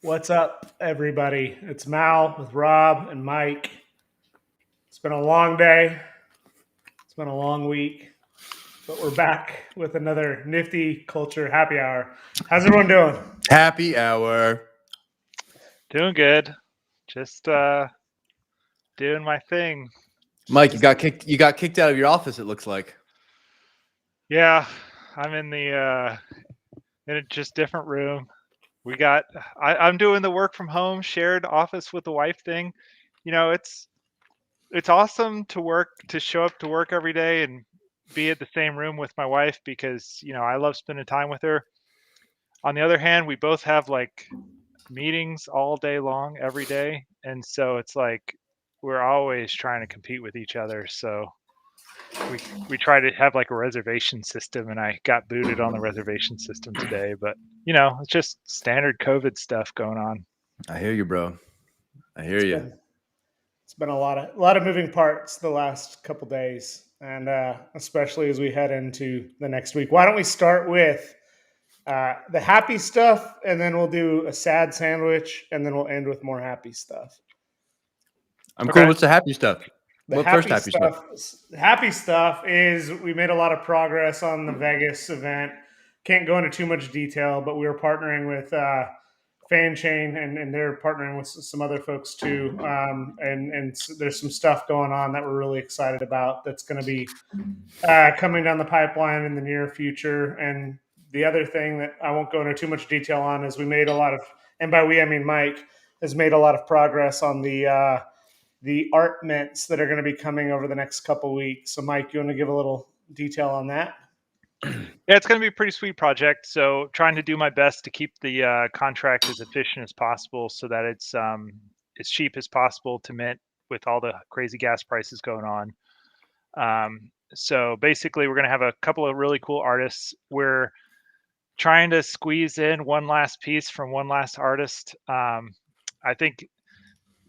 What's up, everybody? It's Mal with Rob and Mike. It's been a long day. It's been a long week, but we're back with another nifty culture happy hour. How's everyone doing? Happy hour. Doing good. Just doing my thing. Mike, you got kicked out of your office, it looks like. Yeah, I'm in the in a just different room. I'm doing the work from home, shared office with the wife thing. It's awesome to show up to work every day and be at the same room with my wife because, I love spending time with her. On the other hand, we both have like meetings all day long every day, and so it's like we're always trying to compete with each other. So we try to have like a reservation system, and I got booted on the reservation system today. But it's just standard COVID stuff going on. I hear you, bro. I hear you. It's been a lot of moving parts the last couple days, and especially as we head into the next week. Why don't we start with the happy stuff, and then we'll do a sad sandwich, and then we'll end with more happy stuff. I'm Okay. cool. What's the happy stuff? The What happy first happy stuff? happy stuff is we made a lot of progress on the Vegas event. Can't go into too much detail, but we were partnering with Fan Chain, and they're partnering with some other folks too. And there's some stuff going on that we're really excited about. That's going to be coming down the pipeline in the near future. And the other thing that I won't go into too much detail on is we made a lot of, and by we I mean Mike has made a lot of progress on the art mints that are going to be coming over the next couple weeks. So, Mike, you want to give a little detail on that? Yeah, it's going to be a pretty sweet project. So trying to do my best to keep the contract as efficient as possible so that it's as cheap as possible to mint with all the crazy gas prices going on. So basically, we're going to have a couple of really cool artists. We're trying to squeeze in one last piece from one last artist. I think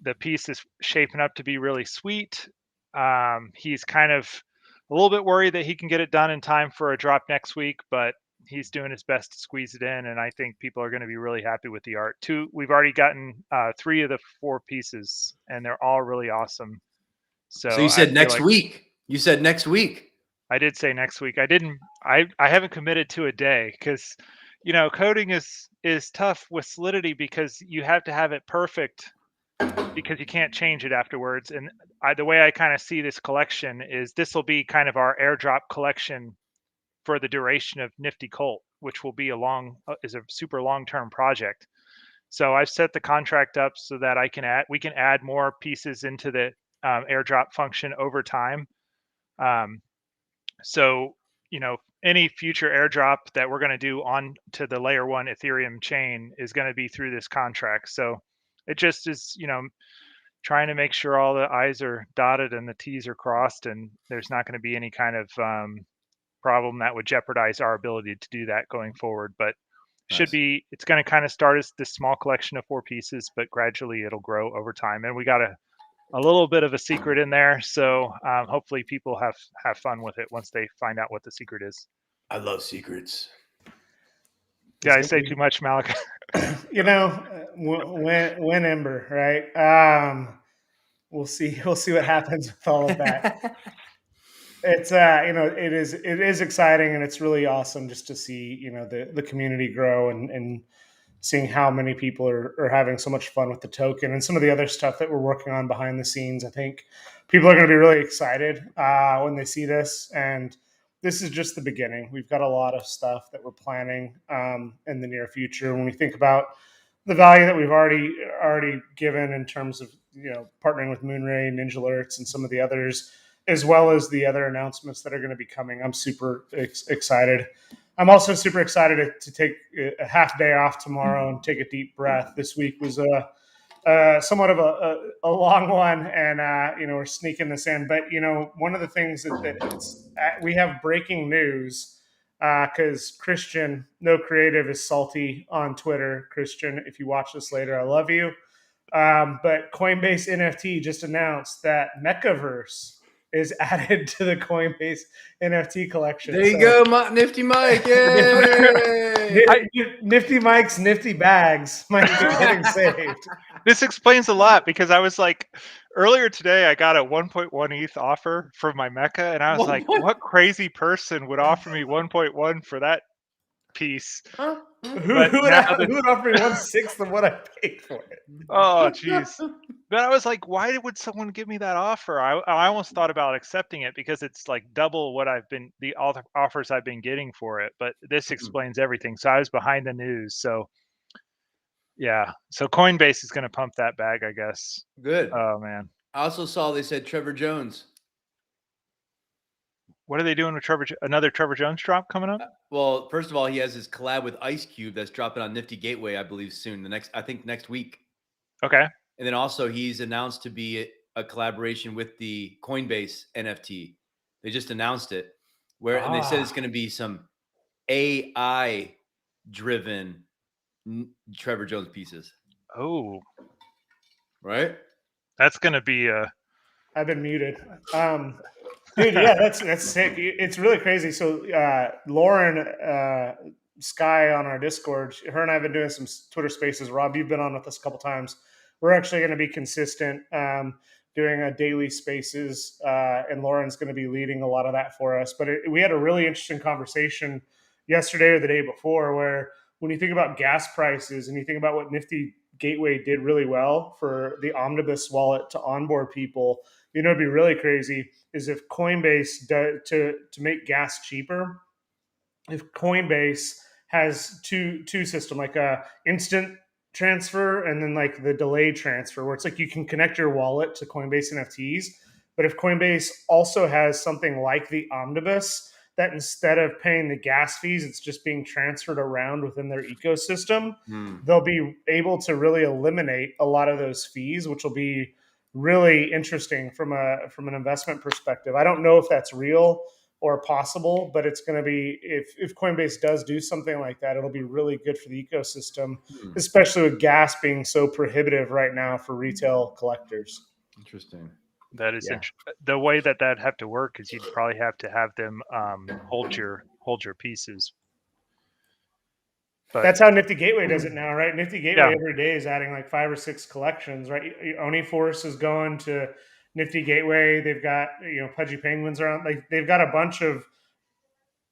the piece is shaping up to be really sweet. He's kind of a little bit worried that he can get it done in time for a drop next week, but he's doing his best to squeeze it in, and I think people are going to be really happy with the art. We've already gotten 3 of the 4 pieces, and they're all really awesome. So you said next week. You said next week. I did say next week. I haven't committed to a day because coding is tough with Solidity because you have to have it perfect because you can't change it afterwards. And the way I kind of see this collection is this will be kind of our airdrop collection for the duration of Nifty Cult, which will be is a super long-term project. So I've set the contract up so that we can add more pieces into the airdrop function over time. So any future airdrop that we're going to do on to the layer 1 Ethereum chain is going to be through this contract. So it just is, trying to make sure all the I's are dotted and the T's are crossed, and there's not going to be any kind of problem that would jeopardize our ability to do that going forward. But it's going to kind of start as this small collection of 4 pieces, but gradually it'll grow over time. And we got a little bit of a secret in there, so hopefully people have fun with it once they find out what the secret is. I love secrets. Did I say too much, Malik? When Ember, right? We'll see what happens with all of that. It's it is exciting, and it's really awesome just to see the community grow and seeing how many people are having so much fun with the token and some of the other stuff that we're working on behind the scenes. I think people are going to be really excited when they see this, and this is just the beginning. We've got a lot of stuff that we're planning in the near future. When we think about the value that we've already given in terms of partnering with Moonray, Ninja Alerts, and some of the others, as well as the other announcements that are going to be coming, I'm super excited. I'm also super excited to take a half day off tomorrow and take a deep breath. This week was somewhat of a long one, and we're sneaking this in. But one of the things we have breaking news because Christian No Creative is salty on Twitter. Christian, if you watch this later, I love you. But Coinbase NFT just announced that Mechaverse is added to the Coinbase NFT collection. There you go, Nifty Mike. Yay! Nifty Mike's nifty bags might be getting saved. This explains a lot, because I was like, earlier today I got a 1.1 ETH offer from my Mecca, and I was like, what crazy person would offer me 1.1 for that piece? Who would offer me 1/6 of what I paid for it? Oh, jeez. But I was like, why would someone give me that offer? I almost thought about accepting it, because it's like double what the offers I've been getting for it. But this explains everything. So I was behind the news. So yeah. So Coinbase is going to pump that bag, I guess. Good. Oh, man. I also saw they said Trevor Jones. What are they doing with another Trevor Jones drop coming up? Well, first of all, he has his collab with Ice Cube that's dropping on Nifty Gateway, I believe, soon. I think next week. Okay. And then also he's announced to be a collaboration with the Coinbase NFT. They just announced it. And they said it's going to be some AI driven Trevor Jones pieces. Oh, right. That's going to be I've been muted. Dude, yeah, that's sick. It's really crazy. So Lauren Sky on our Discord, her and I have been doing some Twitter Spaces. Rob, you've been on with us a couple times. We're actually going to be consistent, doing a daily Spaces, and Lauren's going to be leading a lot of that for us. But we had a really interesting conversation yesterday or the day before, where when you think about gas prices and you think about what Nifty Gateway did really well for the Omnibus wallet to onboard people, it'd be really crazy is if Coinbase to make gas cheaper. If Coinbase has two system, like a instant transfer and then like the delayed transfer, where it's like you can connect your wallet to Coinbase NFTs. But if Coinbase also has something like the Omnibus, that instead of paying the gas fees, it's just being transferred around within their ecosystem, they'll be able to really eliminate a lot of those fees, which will be really interesting from an investment perspective. I don't know if that's real or possible, but it's going to be, if Coinbase does do something like that, it'll be really good for the ecosystem, especially with gas being so prohibitive right now for retail collectors. Interesting. That is the way that'd have to work is you'd probably have to have them hold your pieces. But that's how Nifty Gateway does it now, right? Nifty Gateway every day is adding like 5 or 6 collections, right? Oniforce is going to Nifty Gateway. They've got Pudgy Penguins around. Like they've got a bunch of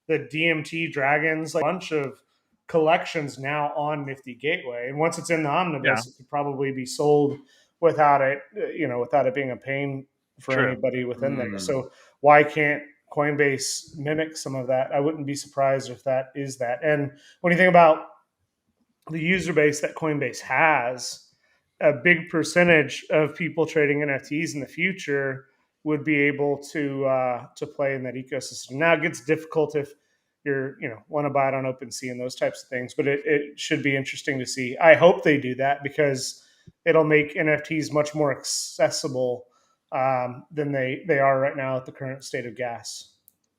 the DMT dragons, like a bunch of collections now on Nifty Gateway. And once it's in the Omnibus, it could probably be sold without it, without it being a pain for anybody within there. So why can't Coinbase mimic some of that? I wouldn't be surprised if that is that. And when you think about the user base that Coinbase has, a big percentage of people trading NFTs in the future would be able to play in that ecosystem. Now it gets difficult if you're want to buy it on OpenSea and those types of things, but it should be interesting to see. I hope they do that because it'll make NFTs much more accessible than they are right now at the current state of gas.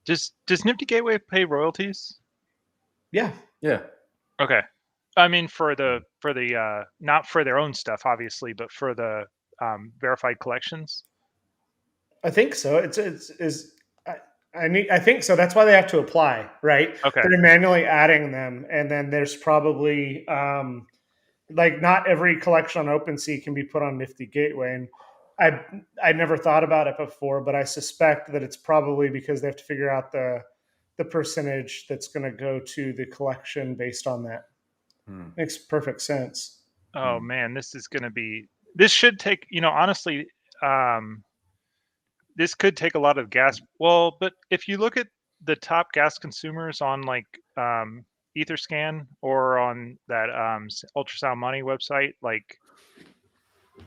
Does Nifty Gateway pay royalties? Yeah. Okay. I mean, for the not for their own stuff, obviously, but for the verified collections. I think so. I think so. That's why they have to apply, right? Okay. They're manually adding them, and then there's probably like not every collection on OpenSea can be put on Nifty Gateway, and I never thought about it before, but I suspect that it's probably because they have to figure out the percentage that's going to go to the collection based on that. Makes perfect sense. Oh man, this should take, honestly, this could take a lot of gas. Well, but if you look at the top gas consumers on like Etherscan or on that Ultrasound Money website, like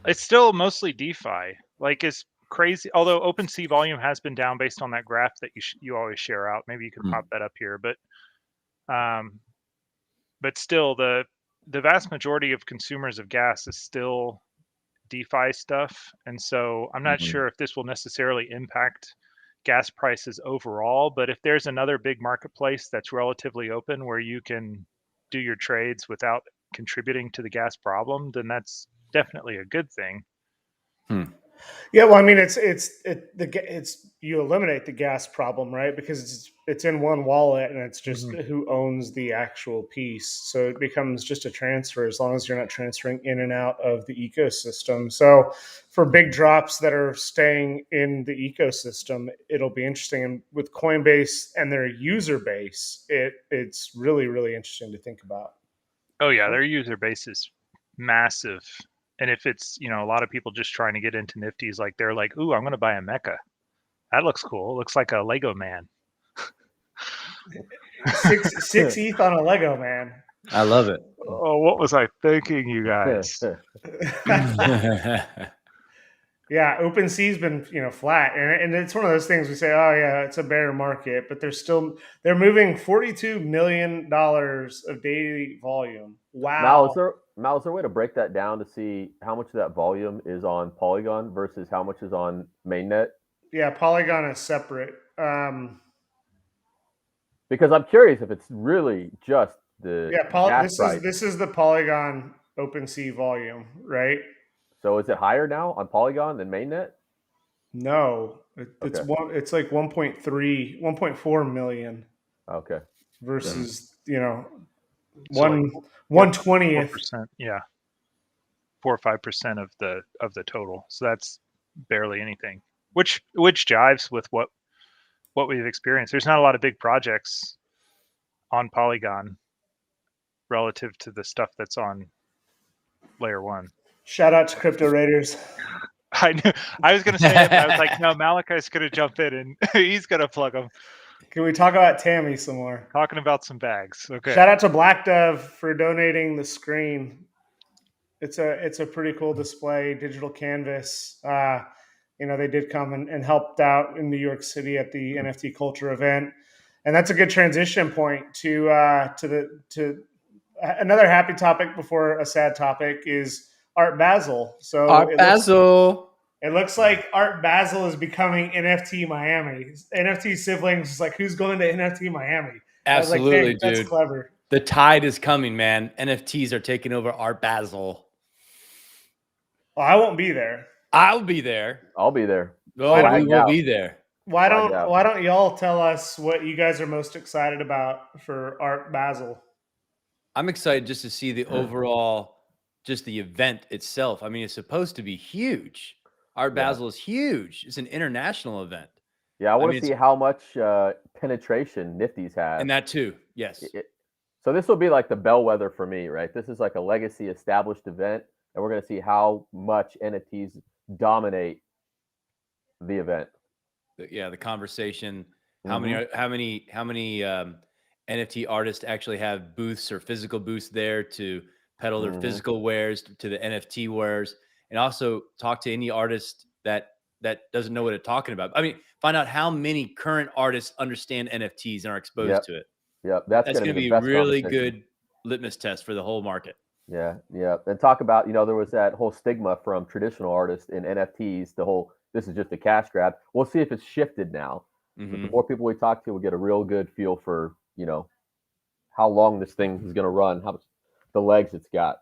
it's still mostly DeFi. Like it's crazy. Although OpenSea volume has been down based on that graph that you always share out. Maybe you could pop that up here, but still the vast majority of consumers of gas is still DeFi stuff. And so I'm not sure if this will necessarily impact gas prices overall, but if there's another big marketplace that's relatively open where you can do your trades without contributing to the gas problem, then that's definitely a good thing. Yeah, well, I mean, it's you eliminate the gas problem, right? Because it's in one wallet, and it's just who owns the actual piece. So it becomes just a transfer as long as you're not transferring in and out of the ecosystem. So for big drops that are staying in the ecosystem, it'll be interesting. And with Coinbase and their user base, it's really really interesting to think about. Oh yeah, their user base is massive. And if it's, a lot of people just trying to get into Nifties, like they're like, ooh, I'm gonna buy a mecha. That looks cool. It looks like a Lego man. Six ETH on a Lego man. I love it. Oh, what was I thinking, you guys? Yeah, OpenSea's been flat, and it's one of those things we say, oh yeah, it's a bear market, but they're moving $42 million of daily volume. Mal, Wow. is there a way to break that down to see how much of that volume is on Polygon versus how much is on mainnet? Yeah, Polygon is separate. Because I'm curious if it's really just the gas price. This is the Polygon OpenSea volume, right? So is it higher now on Polygon than mainnet? No, it's Okay. it's like 1.4 million Okay. versus So like 1/20th. 4%, yeah, 4 or 5% of the total. So that's barely anything, which jives with what we've experienced. There's not a lot of big projects on Polygon relative to the stuff that's on layer one. Shout out to Crypto Raiders. I knew I was going to say it, but I was like, no, Malachi's going to jump in and he's going to plug them. Can we talk about Tammy some more? Talking about some bags. Okay. Shout out to Black Dove for donating the screen. It's a pretty cool display, digital canvas. They did come and helped out in New York City at the NFT Culture event, and that's a good transition point to another happy topic before a sad topic is Art Basel. So Art Basel. It looks like Art Basel is becoming NFT Miami. NFT siblings is like, who's going to NFT Miami? Absolutely, dude. That's clever. The tide is coming, man. NFTs are taking over Art Basel. Well, I won't be there. I'll be there. I'll be there. Oh, we will be there. Why don't y'all tell us what you guys are most excited about for Art Basel? I'm excited just to see the overall, just the event itself. I mean, it's supposed to be huge. Art Basel is huge. It's an international event. Yeah, I want to see how much penetration Nifty's have. And that too, yes. So this will be like the bellwether for me, right? This is like a legacy established event, and we're going to see how much NFTs dominate the event. Yeah, the conversation. How many NFT artists actually have booths or physical booths there to peddle their physical wares to the NFT wares, and also talk to any artist that doesn't know what it's talking about. I mean, find out how many current artists understand NFTs and are exposed to it. Yeah, that's going to be a really good litmus test for the whole market. Yeah. And talk about, there was that whole stigma from traditional artists in NFTs, this is just a cash grab. We'll see if it's shifted now. But the more people we talk to, we'll get a real good feel for, how long this thing is going to run, how much the legs it's got.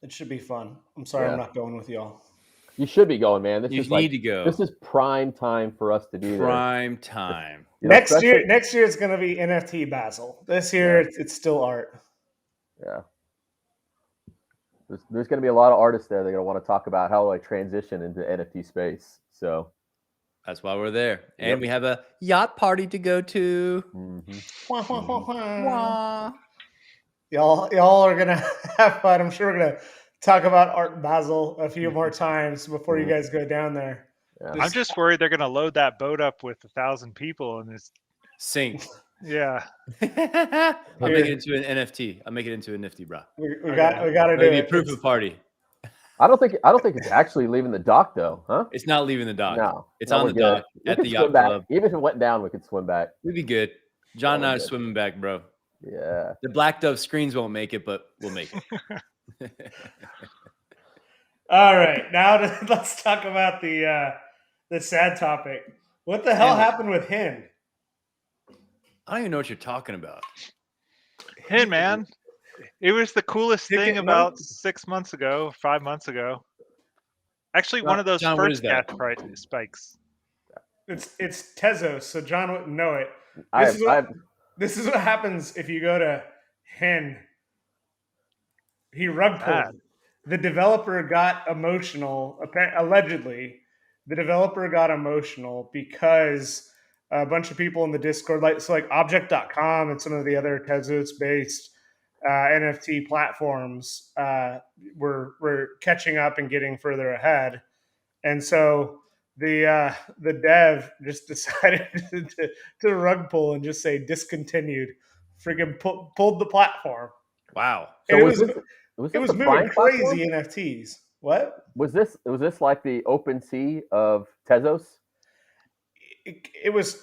It should be fun. I'm sorry I'm not going with y'all. You should be going, man. You need to go. This is prime time for us to do this. Prime time. Next year it's going to be NFT Basel. This year it's still art. Yeah. There's going to be a lot of artists there. They're going to want to talk about how do I transition into NFT space. So that's why we're there. And we have a yacht party to go to. Y'all are going to have fun. I'm sure we're going to talk about Art Basel a few more times before you guys go down there. Yeah. I'm just worried they're going to load that boat up with 1,000 people and it's sink. Yeah. I'll make it into an NFT. I'll make it into a Nifty, bro. We got to do it. Proof of party. I don't think it's actually leaving the dock though, huh? It's not leaving the dock. No, it's on the dock at the yacht club. Even if it went down, we could swim back. We'd be good. John and I are swimming back, bro. Yeah. The Black Dove screens won't make it, but we'll make it. All right, now let's talk about the sad topic. What the hell happened with HEN? I don't even know what you're talking about. HEN, man. It was the coolest thing about 6 months ago, 5 months ago. Actually, one of those John, what is first gas that? price spikes. It's Tezos, so John wouldn't know it. This is what happens if you go to HEN. He rug pulled. The developer got emotional. Allegedly, the developer got emotional because a bunch of people in the Discord, like Object.com and some of the other Tezos-based NFT platforms, were catching up and getting further ahead, and so the dev just decided to rug pull and just say discontinued. Freaking pulled the platform. Wow. So And was it this was the moving Prime crazy platform? NFTs. What? Was this like the OpenSea of Tezos? It was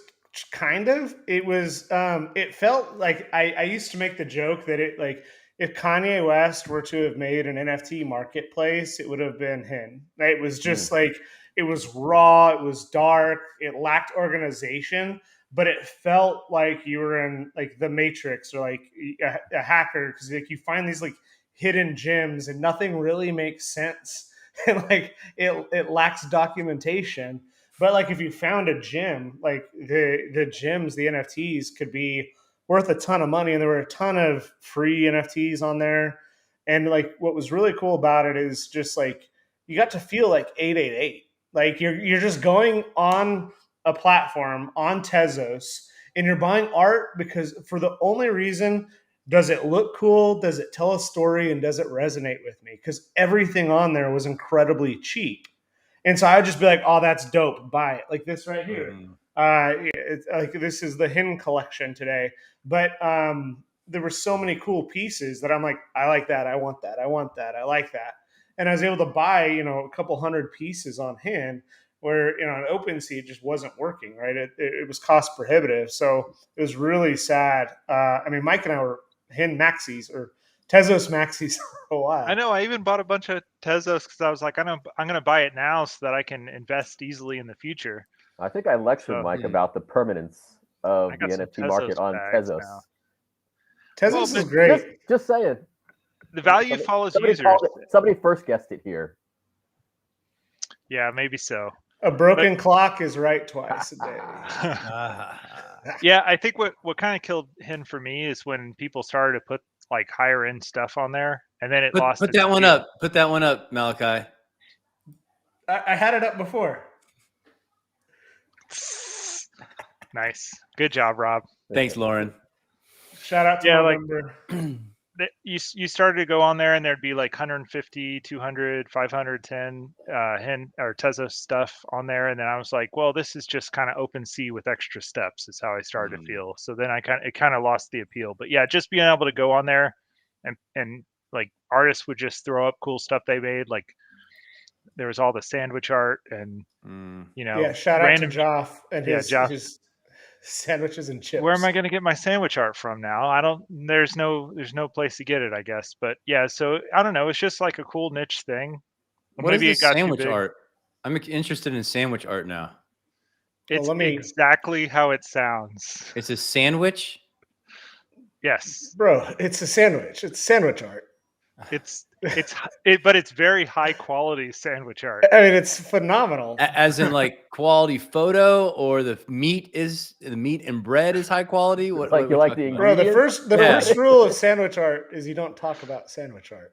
kind of. It was. It felt like I used to make the joke that it like if Kanye West were to have made an NFT marketplace, it would have been HEN. It was just like it was raw. It was dark. It lacked organization, but it felt like you were in like the Matrix or like a hacker because like you find these like hidden gems and nothing really makes sense and like it lacks documentation. But like if you found a gem, like the gems, the NFTs could be worth a ton of money, and there were a ton of free NFTs on there. And like what was really cool about it is just like you got to feel like 888. Like you're just going on a platform on Tezos and you're buying art because for the only reason, does it look cool? Does it tell a story? And does it resonate with me? Because everything on there was incredibly cheap. And so I would just be like, "Oh, that's dope. Buy it." Like this right here. It's like this is the HEN collection today. But there were so many cool pieces that I'm like, I like that. I want that. I want that. I like that. And I was able to buy, a couple hundred pieces on HEN where, on OpenSea, it just wasn't working, right? It was cost prohibitive. So it was really sad. I mean, Mike and I were HEN maxis or Tezos maxis for a while. I know. I even bought a bunch of Tezos because I was like, I'm gonna buy it now so that I can invest easily in the future. I think I lectured Mike about the permanence of the NFT market on Tezos. Now. Tezos is great. Just saying. The value follows users. Somebody first guessed it here. Yeah, maybe so. A broken clock is right twice a day. Yeah, I think what kind of killed HEN for me is when people started to put like higher end stuff on there, and then it lost. Put that one up. Put that one up, Malachi. I had it up before. Nice, good job, Rob. Thanks, Lauren. Shout out to November. Like, you started to go on there and there'd be like 150, 200, 510 HEN or Tezos stuff on there, and then I was like, well, this is just kind of OpenSea with extra steps is how I started to feel. So then it kind of lost the appeal. But yeah, just being able to go on there and like artists would just throw up cool stuff they made, like there was all the sandwich art and shout out to Joff and his sandwiches and chips. Where am I going to get my sandwich art from now? There's no place to get it, I guess. But yeah, so I don't know. It's just like a cool niche thing. What is this sandwich art? I'm interested in sandwich art now. It's exactly how it sounds. It's a sandwich? Yes. Bro, it's a sandwich. It's sandwich art. But it's very high quality sandwich art. I mean, it's phenomenal. As in like quality photo, or the meat and bread is high quality. What you like the bro? The first rule of sandwich art is you don't talk about sandwich art.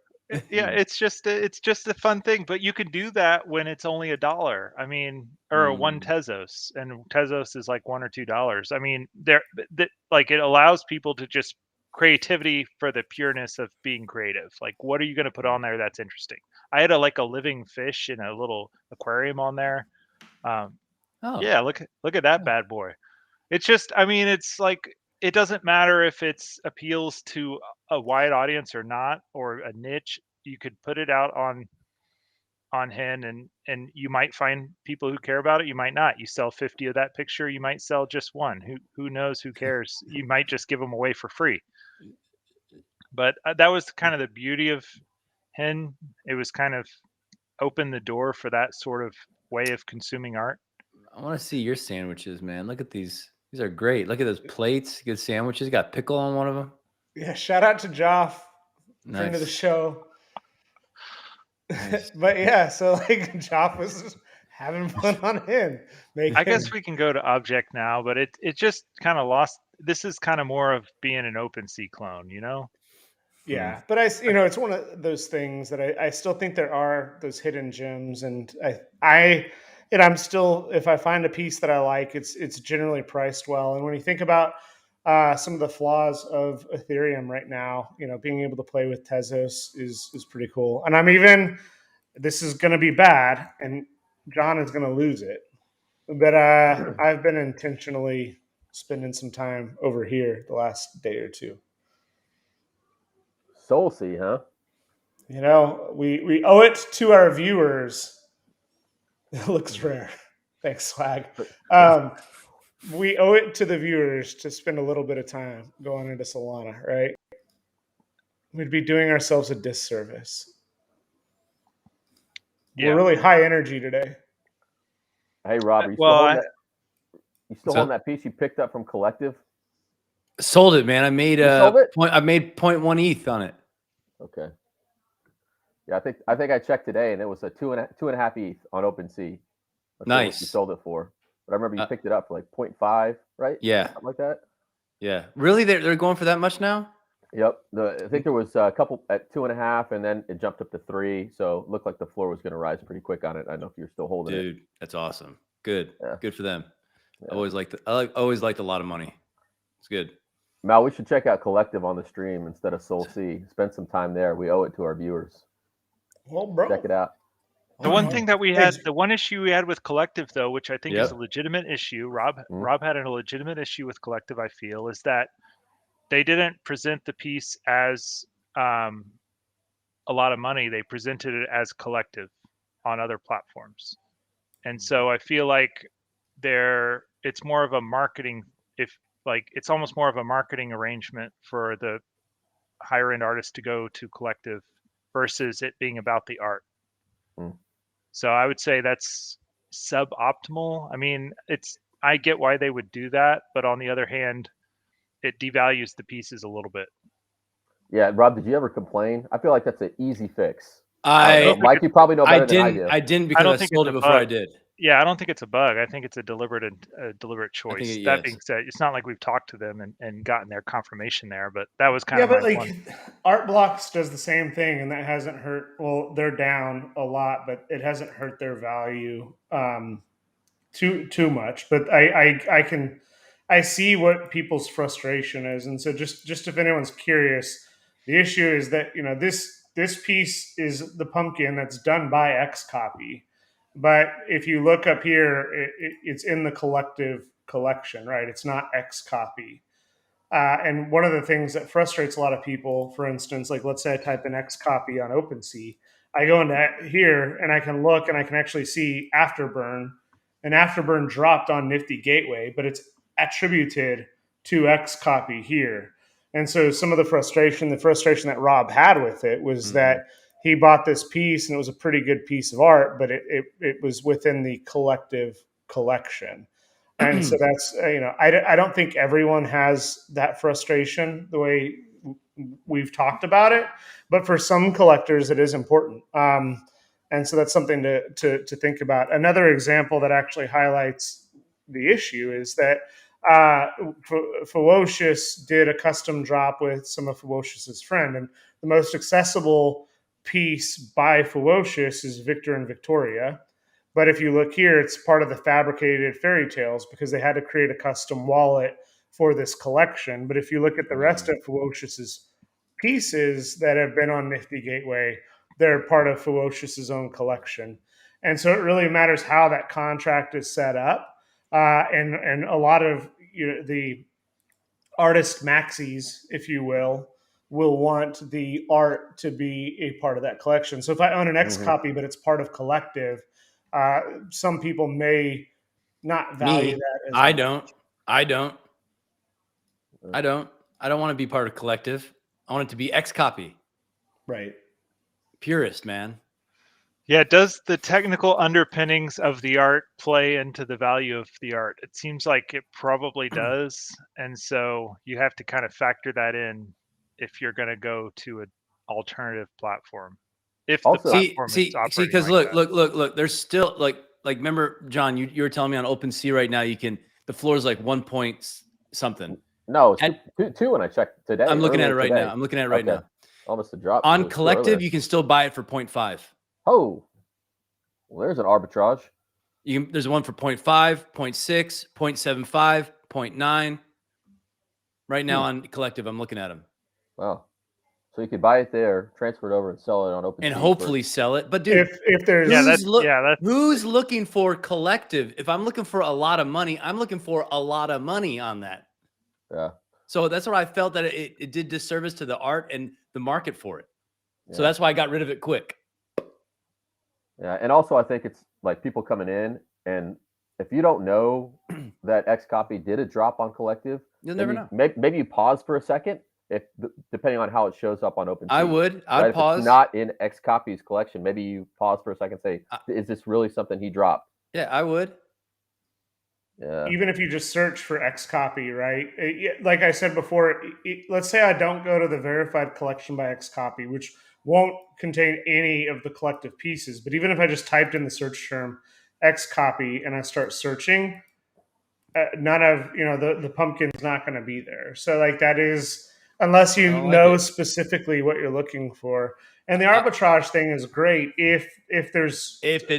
Yeah, it's just a fun thing, but you can do that when it's only $1. I mean, or one Tezos, and Tezos is like $1 or $2. I mean, like it allows people to just creativity for the pureness of being creative. Like, what are you going to put on there that's interesting? I had a living fish in a little aquarium on there. Yeah, look at that bad boy. It's just, I mean, it's like, it doesn't matter if it appeals to a wide audience or not, or a niche. You could put it out on HEN and you might find people who care about it. You might not. You sell 50 of that picture, you might sell just one. Who knows? Who cares? You might just give them away for free. But that was kind of the beauty of HEN. It was kind of opened the door for that sort of way of consuming art. I want to see your sandwiches, man. Look at these. These are great. Look at those plates. Good sandwiches. Got pickle on one of them. Yeah, shout out to Joff, friend of the show. Nice. But yeah, so like Joff was having fun on HEN. I guess we can go to object now, but it just kind of lost. This is kind of more of being an OpenSea clone, you know? Yeah, but it's one of those things that I still think there are those hidden gems, and I'm still, if I find a piece that I like, it's generally priced well. And when you think about some of the flaws of Ethereum right now, being able to play with Tezos is pretty cool. And this is going to be bad, and John is going to lose it. But I've been intentionally spending some time over here the last day or two. Soulsea, huh? We owe it to our viewers. It looks rare. Thanks, Swag. We owe it to the viewers to spend a little bit of time going into Solana, right? We'd be doing ourselves a disservice. Yeah. We're really high energy today. Hey, Rob, are you Well, still holding that piece you picked up from Collective? Sold it, man. I made sold it? I made 0.1 ETH on it. Okay. Yeah, I think I checked today, and it was a two and a half ETH on OpenSea. Nice. You sold it for, but I remember you picked it up for like 0.5, right? Yeah, something like that. Yeah, really? They're going for that much now? Yep. I think there was a couple at 2.5, and then it jumped up to 3. So it looked like the floor was going to rise pretty quick on it. I don't know if you're still holding it. Dude, that's awesome. Good. Yeah. Good for them. Yeah. I always liked a lot of money. It's good. Mal, we should check out Collective on the stream instead of Soulsea. Spend some time there. We owe it to our viewers. Well, bro, check it out. The one thing that we had, the one issue we had with Collective, though, which I think is a legitimate issue, Rob had a legitimate issue with Collective, I feel, is that they didn't present the piece as a lot of money. They presented it as Collective on other platforms. And so I feel like it's more of a marketing, it's almost more of a marketing arrangement for the higher end artists to go to Collective versus it being about the art. So I would say that's suboptimal. I mean, I get why they would do that, but on the other hand, it devalues the pieces a little bit. Yeah, Rob, did you ever complain? I feel like that's an easy fix. Mike, you probably know better than I do. I didn't because I sold it before I did. Yeah, I don't think it's a bug. I think it's a deliberate choice. That being said, it's not like we've talked to them and gotten their confirmation there, but that was kind of my point. Art Blocks does the same thing, and that hasn't hurt. Well, they're down a lot, but it hasn't hurt their value too much. But I see what people's frustration is, and so just if anyone's curious, the issue is that this piece is the pumpkin that's done by Xcopy. But if you look up here, it's in the Collective collection, right? It's not Xcopy. And one of the things that frustrates a lot of people, for instance, like let's say I type in Xcopy on OpenSea, I go into here and I can look and I can actually see Afterburn, and Afterburn dropped on Nifty Gateway, but it's attributed to Xcopy here. And so some of the frustration that Rob had with it was that he bought this piece and it was a pretty good piece of art, but it was within the Collective collection. And so that's, I don't think everyone has that frustration the way we've talked about it, but for some collectors, it is important. And so that's something to think about. Another example that actually highlights the issue is that Fewocious did a custom drop with some of Fewocious's friend, and the most accessible piece by Fewocious is Victor and Victoria. But if you look here, it's part of the fabricated fairy tales because they had to create a custom wallet for this collection. But if you look at the rest of Fewocious's pieces that have been on Nifty Gateway, they're part of Fewocious's own collection. And so it really matters how that contract is set up. And a lot of the artist maxis, if you will want the art to be a part of that collection. So if I own an Xcopy, but it's part of Collective, some people may not value that as I don't want to be part of Collective. I want it to be Xcopy. Right. Purist, man. Yeah, does the technical underpinnings of the art play into the value of the art? It seems like it probably does. And so you have to kind of factor that in if you're going to go to an alternative platform. If Also- the See, platform is see, operating because like look. There's still like remember, John, you were telling me on OpenSea right now the floor is like 1 point something. No, it's And- two when I checked today. I'm looking at it earlier right today. now. I'm looking at it right Okay. now. Almost a drop. It On was still Collective, earlier. you can still buy it for 0.5. Oh, well, there's an arbitrage. There's one for 0.5, 0.6, 0.75, 0.9. Right now on Collective, I'm looking at them. Wow. So you could buy it there, transfer it over, and sell it on OpenSea. And hopefully sell it. But dude, if there's who's looking for Collective? If I'm looking for a lot of money, I'm looking for a lot of money on that. Yeah. So that's what I felt that it did disservice to the art and the market for it. Yeah. So that's why I got rid of it quick. Yeah, and also I think it's like people coming in, and if you don't know that X copy did a drop on Collective, You'll never know. Maybe you pause for a second, depending on how it shows up on OpenSea. I'd pause. If it's not in X copy's collection, maybe you pause for a second, say, is this really something he dropped? Yeah, I would. Yeah. Even if you just search for X copy, right? Like I said before, let's say I don't go to the verified collection by X copy, which won't contain any of the collective pieces. But even if I just typed in the search term X copy and I start searching, none of the pumpkin's not going to be there. So like that is unless you know specifically what you're looking for. And the arbitrage thing is great if it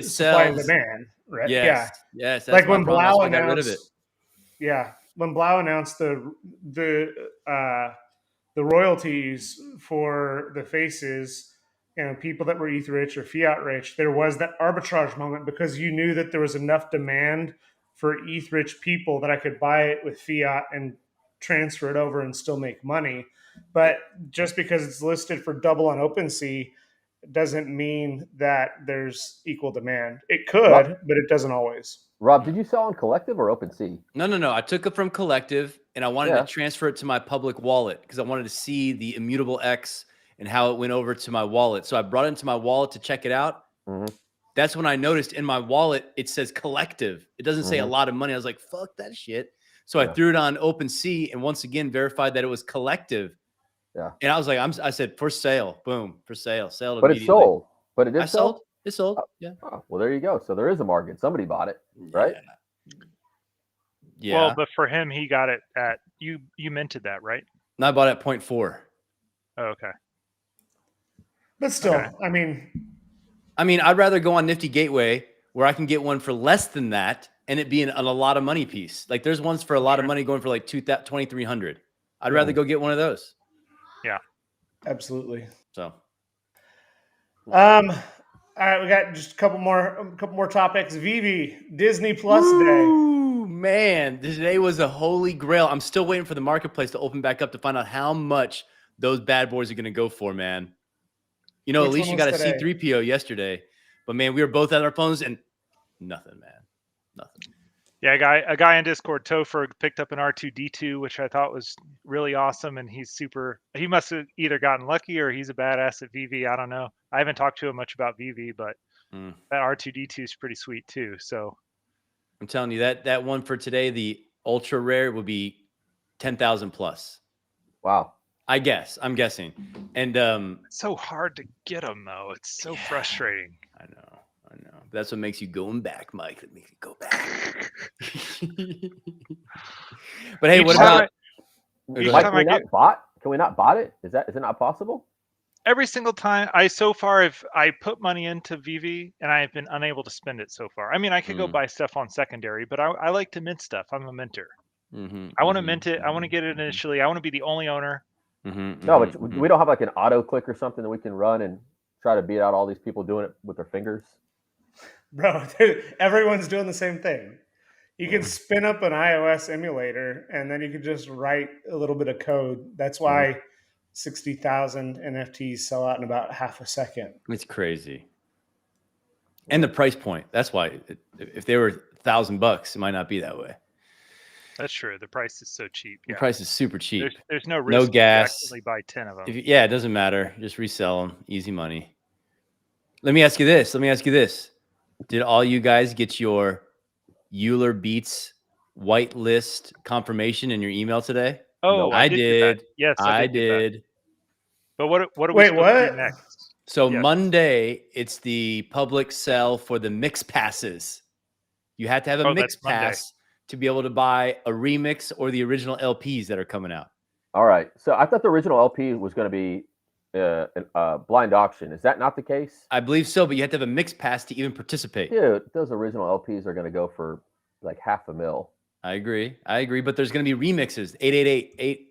supply and demand, right? Yes, yes. Like when Blau I got rid of it. Yeah, when Blau announced the royalties for the faces, people that were ETH rich or fiat rich, there was that arbitrage moment because you knew that there was enough demand for ETH rich people that I could buy it with fiat and transfer it over and still make money. But just because it's listed for double on OpenSea doesn't mean that there's equal demand. It could, but it doesn't always. Rob, did you sell on Collective or OpenSea? No. I took it from Collective and I wanted to transfer it to my public wallet because I wanted to see the immutable X and how it went over to my wallet. So I brought it into my wallet to check it out. Mm-hmm. That's when I noticed in my wallet, it says Collective. It doesn't say a lot of money. I was like, fuck that shit. So I threw it on OpenSea and once again verified that it was Collective. Yeah. And I was like, I said, for sale. Boom. For sale. Sale But immediately. it sold. But it did sell? It sold. Yeah. Oh, well, there you go. So there is a market. Somebody bought it, right? Yeah. Well, but for him, he got it at you minted that, right? No, I bought it at 0.4. Oh, okay. But still, okay. I mean, I'd rather go on Nifty Gateway where I can get one for less than that and it being a lot of money piece. Like there's ones for a lot of money going for like $2,300. I'd rather go get one of those. Yeah, absolutely. So, all right, we got just a couple more topics. VeVe Disney Plus Day. Man, today was a holy grail. I'm still waiting for the marketplace to open back up to find out how much those bad boys are going to go for, man. At least you got a C3PO yesterday, but man, we were both at our phones and nothing, man, nothing. Yeah, a guy in Discord, Topher, picked up an R2D2, which I thought was really awesome, and he must have either gotten lucky or he's a badass at VeVe. I don't know. I haven't talked to him much about VeVe, but that R2D2 is pretty sweet too. So I'm telling you that one for today, the ultra rare would be 10,000 plus. Wow. I'm guessing. And it's so hard to get them though. It's so frustrating. I know. That's what makes you going back, Mike. That makes you go back. But hey, what about Mike, can we not bot it? Is it not possible? Every single time I put money into VeVe and I've been unable to spend it so far. I mean, I could go buy stuff on secondary, but I like to mint stuff. I'm a minter. I want to mint it. I want to get it initially. I want to be the only owner. No, but we don't have like an auto click or something that we can run and try to beat out all these people doing it with their fingers. Bro, everyone's doing the same thing. You can spin up an iOS emulator and then you can just write a little bit of code. That's why 60,000 NFTs sell out in about half a second. It's crazy. And the price point. That's why if they were $1,000, it might not be that way. That's true. The price is so cheap. The price is super cheap. There's no risk. No gas. You actually buy 10 of them. It doesn't matter. Just resell them. Easy money. Let me ask you this. Did all you guys get your Euler Beats whitelist confirmation in your email today? Oh, I did. Yes, I did. But what are we supposed to do next? So Yes. Monday, it's the public sell for the mix passes. You have to have a mix that's Monday. pass to be able to buy a remix or the original LPs that are coming out. All right. So I thought the original LP was going to be a blind auction. Is that not the case? I believe so, but you have to have a mix pass to even participate. Dude, those original LPs are going to go for like $500,000. I agree. But there's going to be remixes, 888,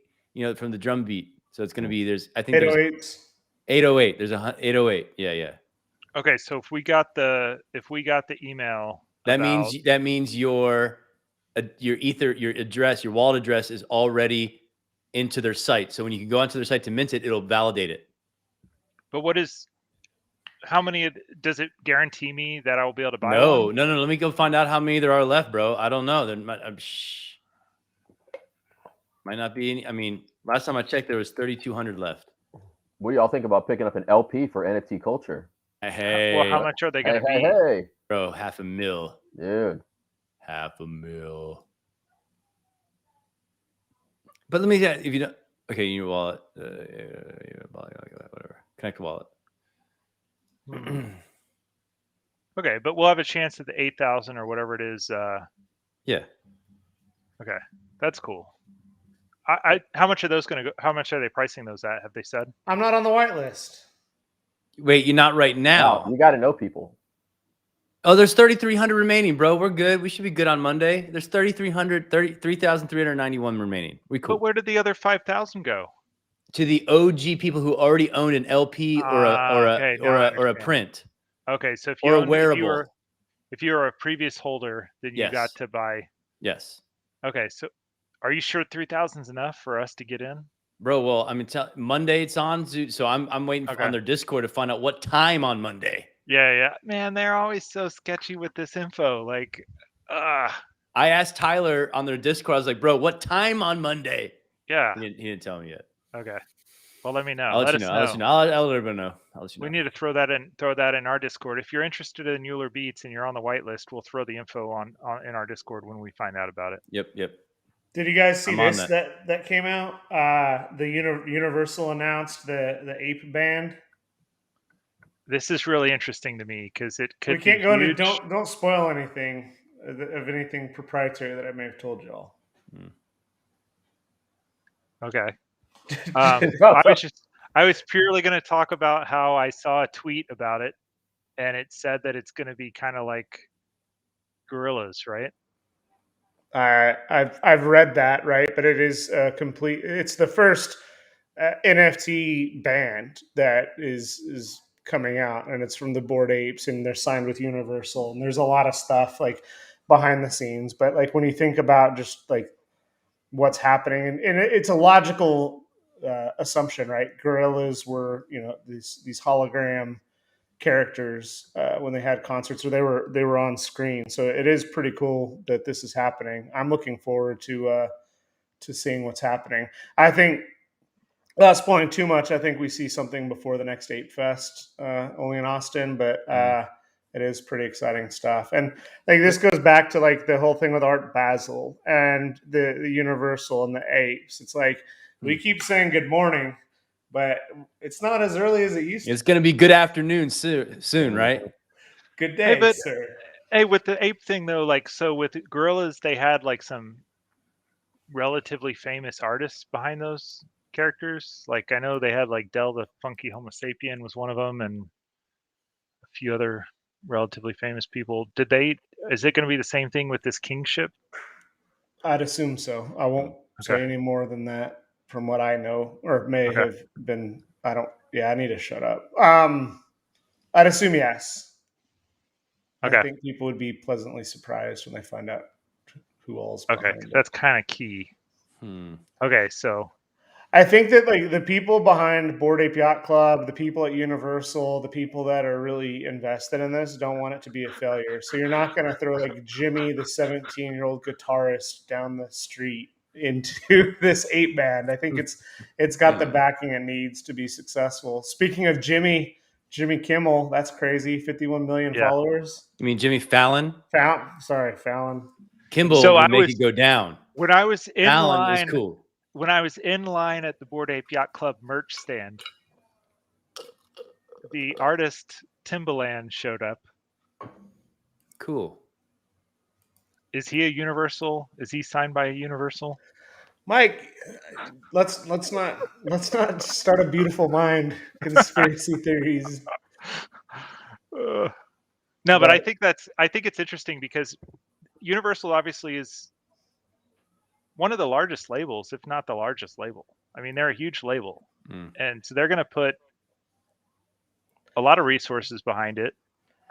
from the drum beat. So it's going to be, there's 808s. 808. There's 808. Yeah. Okay, so if we got the email, that means your address, your wallet address is already into their site. So when you can go onto their site to mint it, it'll validate it. But how many does it guarantee me that I will be able to buy? No. one? Let me go find out how many there are left, bro. I don't know. There might not be any. I mean, last time I checked, there was 3,200 left. What do y'all think about picking up an LP for NFT Culture? Hey, well, how much are they going to be? Hey, bro, $500,000, dude, $500,000. But let me say, if you don't, okay, your wallet, whatever, connect wallet. Okay, but we'll have a chance at the 8,000 or whatever it is. Yeah. Okay, that's cool. How much are those going to go? How much are they pricing those at? Have they said? I'm not on the whitelist. Wait, you're not right now. Wow, you got to know people. Oh, there's 3,300 remaining, bro. We're good. We should be good on Monday. There's 3,391 remaining. We cool. But where did the other 5,000 go? To the OG people who already owned an LP or a print. Okay, so if you a wearable, if you were a previous holder, then you got to buy. Yes. Okay, so are you sure 3,000 is enough for us to get in? Bro, well, I mean, Monday it's on, so I'm waiting on their Discord to find out what time on Monday. Yeah. Man, they're always so sketchy with this info. Like, I asked Tyler on their Discord. I was like, bro, what time on Monday? Yeah. He didn't tell me yet. Okay. Well, let me know. I'll let you know. I'll let everyone know. We need to throw that in our Discord. If you're interested in Euler Beats and you're on the whitelist, we'll throw the info on in our Discord when we find out about it. Yep. Did you guys see this that came out? The Universal announced the ape band. This is really interesting to me because it could. We can't be go huge. into don't spoil anything of anything proprietary that I may have told y'all. Okay. I was purely going to talk about how I saw a tweet about it, and it said that it's going to be kind of like gorillas, right? I've read that, right? But it is complete. It's the first NFT band that is coming out, and it's from the Bored Apes, and they're signed with Universal. And there's a lot of stuff like behind the scenes, but like when you think about just like what's happening, and it's a logical assumption, right? Gorillas were these hologram characters when they had concerts, or they were on screen. So it is pretty cool that this is happening. I'm looking forward to seeing what's happening. I think without spoiling too much, I think we see something before the next Ape Fest, only in Austin, but it is pretty exciting stuff. And like this goes back to like the whole thing with Art Basel and the Universal and the apes. It's like we keep saying good morning, but it's not as early as it used to. It's going to be good afternoon soon, right? Good day, sir. Hey, with the ape thing though, like so with gorillas, they had like some relatively famous artists behind those characters. Like I know they had like Del the Funky Homo Sapien was one of them, and a few other relatively famous people. Is it going to be the same thing with this kingship? I'd assume so. I won't say any more than that from what I know, or may have been. I need to shut up. I'd assume yes. Okay. I think people would be pleasantly surprised when they find out who all's behind it. That's kind of key. Okay, so I think that like the people behind Bored Ape Yacht Club, the people at Universal, the people that are really invested in this don't want it to be a failure. So you're not going to throw like Jimmy, the 17-year-old guitarist, down the street into this ape band. I think it's got the backing it needs to be successful. Speaking of Jimmy Kimmel, that's crazy. 51 million followers. You mean Jimmy Fallon? Fallon. Kimball would make it go down. When I was in Fallon line, is cool. When I was in line at the Bored Ape Yacht Club merch stand, the artist Timbaland showed up. Cool. Is he a Universal? Is he signed by a Universal? Mike, let's not start a beautiful mind conspiracy theories. No, but I think it's interesting because Universal obviously is one of the largest labels, if not the largest label. I mean, they're a huge label, and so they're going to put a lot of resources behind it.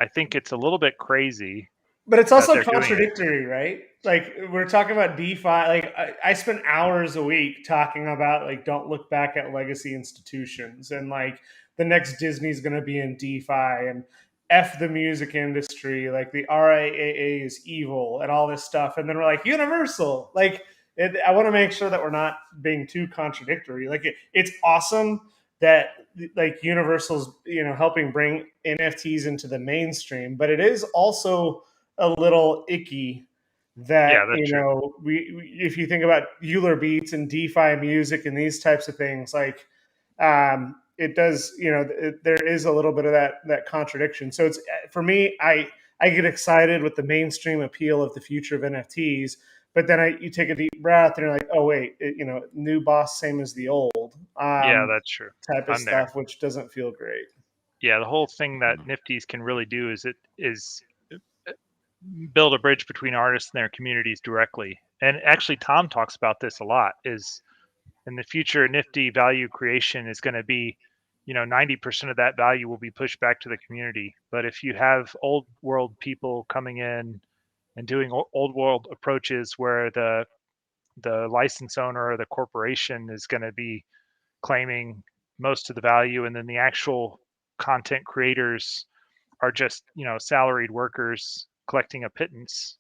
I think it's a little bit crazy. But it's also they're doing it. contradictory, right? Like we're talking about DeFi. Like I spend hours a week talking about like don't look back at legacy institutions and like the next Disney's going to be in DeFi and F the music industry. Like the RIAA is evil and all this stuff. And then we're like Universal. Like I want to make sure that we're not being too contradictory. Like it's awesome that like Universal's helping bring NFTs into the mainstream, but it is also a little icky that we if you think about Euler Beats and DeFi music and these types of things, like it does, there is a little bit of that contradiction. So it's for me, I get excited with the mainstream appeal of the future of NFTs, but then you take a deep breath and you're like, oh wait, new boss, same as the old. Yeah, that's true. Type of stuff, which doesn't feel great. Yeah, the whole thing that Nifty's can really do is build a bridge between artists and their communities directly. And actually, Tom talks about this a lot. Is in the future, Nifty value creation is going to be, 90% of that value will be pushed back to the community. But if you have old world people coming in and doing old world approaches where the license owner or the corporation is going to be claiming most of the value, and then the actual content creators are just salaried workers collecting a pittance,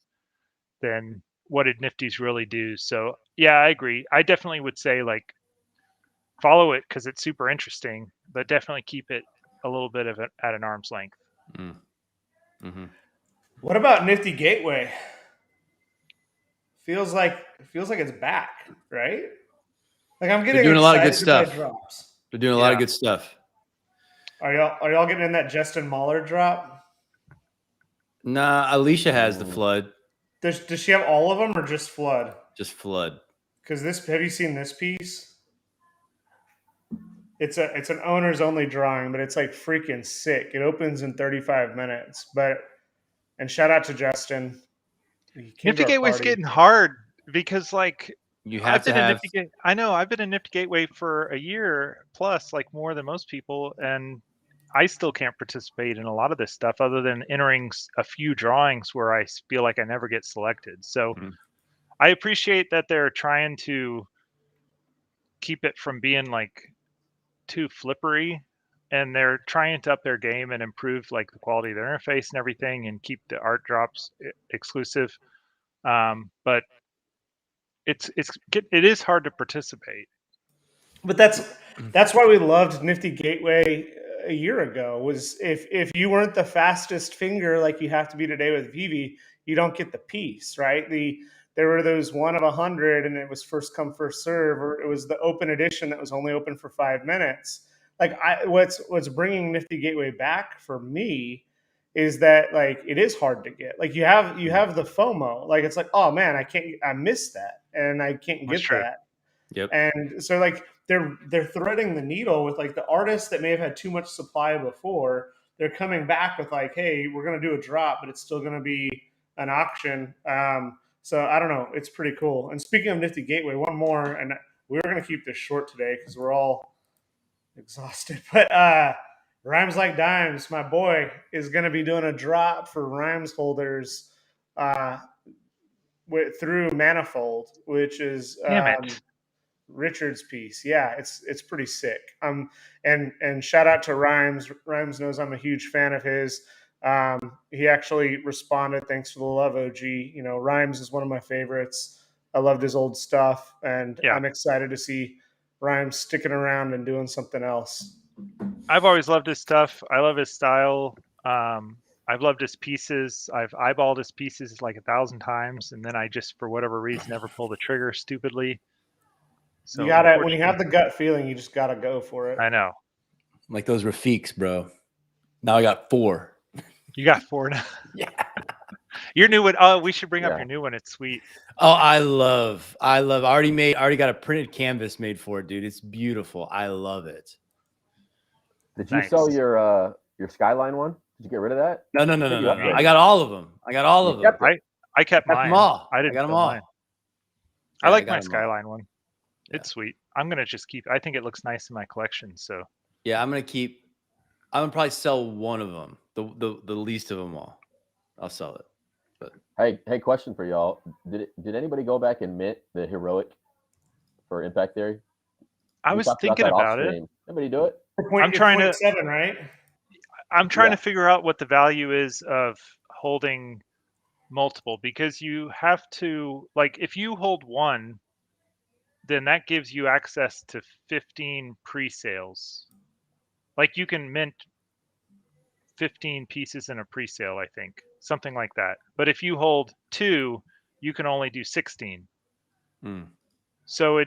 then what did Nifty's really do? So yeah, I agree. I definitely would say like follow it because it's super interesting, but definitely keep it a little bit of at an arm's length. What about Nifty Gateway? Feels like it's back, right? Like I'm getting doing a lot of good excited stuff. by drops. They're doing a lot of good stuff. Are y'all getting in that Justin Mahler drop? Nah, Alicia has the Flood. Does she have all of them or just Flood? Just Flood. Because have you seen this piece? It's an owners only drawing, but it's like freaking sick. It opens in 35 minutes. And shout out to Justin. Nifty Gateway's getting hard because like you have to have. I've been in Nifty Gateway for a year plus, like more than most people, and I still can't participate in a lot of this stuff other than entering a few drawings where I feel like I never get selected. So I appreciate that they're trying to keep it from being like too flippery, and they're trying to up their game and improve like the quality of their interface and everything and keep the art drops exclusive. But it is hard to participate. But that's why we loved Nifty Gateway a year ago. Was if you weren't the fastest finger like you have to be today with VeVe, you don't get the piece, right? There were those 1 of 100, and it was first come first serve, or it was the open edition that was only open for 5 minutes. Like what's bringing Nifty Gateway back for me is that like it is hard to get. Like you have the FOMO. Like it's like, oh man, I missed that, and I can't get that. Yep. And so like they're threading the needle with like the artists that may have had too much supply before. They're coming back with like, hey, we're going to do a drop, but it's still going to be an auction. So I don't know. It's pretty cool. And speaking of Nifty Gateway, one more, and we were going to keep this short today because we're all exhausted. But Rhymes Like Dimes, my boy, is going to be doing a drop for Rhymes holders through Manifold, which is Richard's piece. Yeah, it's pretty sick. And shout out to Rhymes. Rhymes knows I'm a huge fan of his. He actually responded, thanks for the love, OG. Rhymes is one of my favorites. I loved his old stuff, and I'm excited to see Rhymes sticking around and doing something else. I've always loved his stuff. I love his style. I've loved his pieces. I've eyeballed his pieces like 1,000 times, and then I just, for whatever reason, never pull the trigger stupidly. So you gotta, when you have the gut feeling, you just gotta go for it. I know. Like those Rafiqs, bro. Now I got 4. You got 4 now. Yeah. Your new one. Oh, we should bring up Yeah. your new one. It's sweet. Oh, I already got a printed canvas made for it, dude. It's beautiful. I love it. Did you Nice. sell your Skyline one? Did you get rid of that? No. You upgraded. I got all of them. I got all You of them. kept it. I kept Got mine. them all. I didn't got them sell all. mine. Yeah, I like got my 'em all. Skyline one. Yeah. It's sweet. I'm gonna just keep. I think it looks nice in my collection. So Yeah, I'm gonna probably sell one of them, the least of them all. I'll sell it. But Hey, question for y'all. Did anybody go back and mint the heroic for Impact Theory? I We was talked thinking that about it. off-stream. Anybody do it? I'm trying to- 0.7, right? I'm trying Yeah. to figure out what the value is of holding multiple, because you have to, like, if you hold one, then that gives you access to 15 pre-sales. Like, you can mint 15 pieces in a pre-sale, I think, something like that. But if you hold 2, you can only do 16. Hmm. So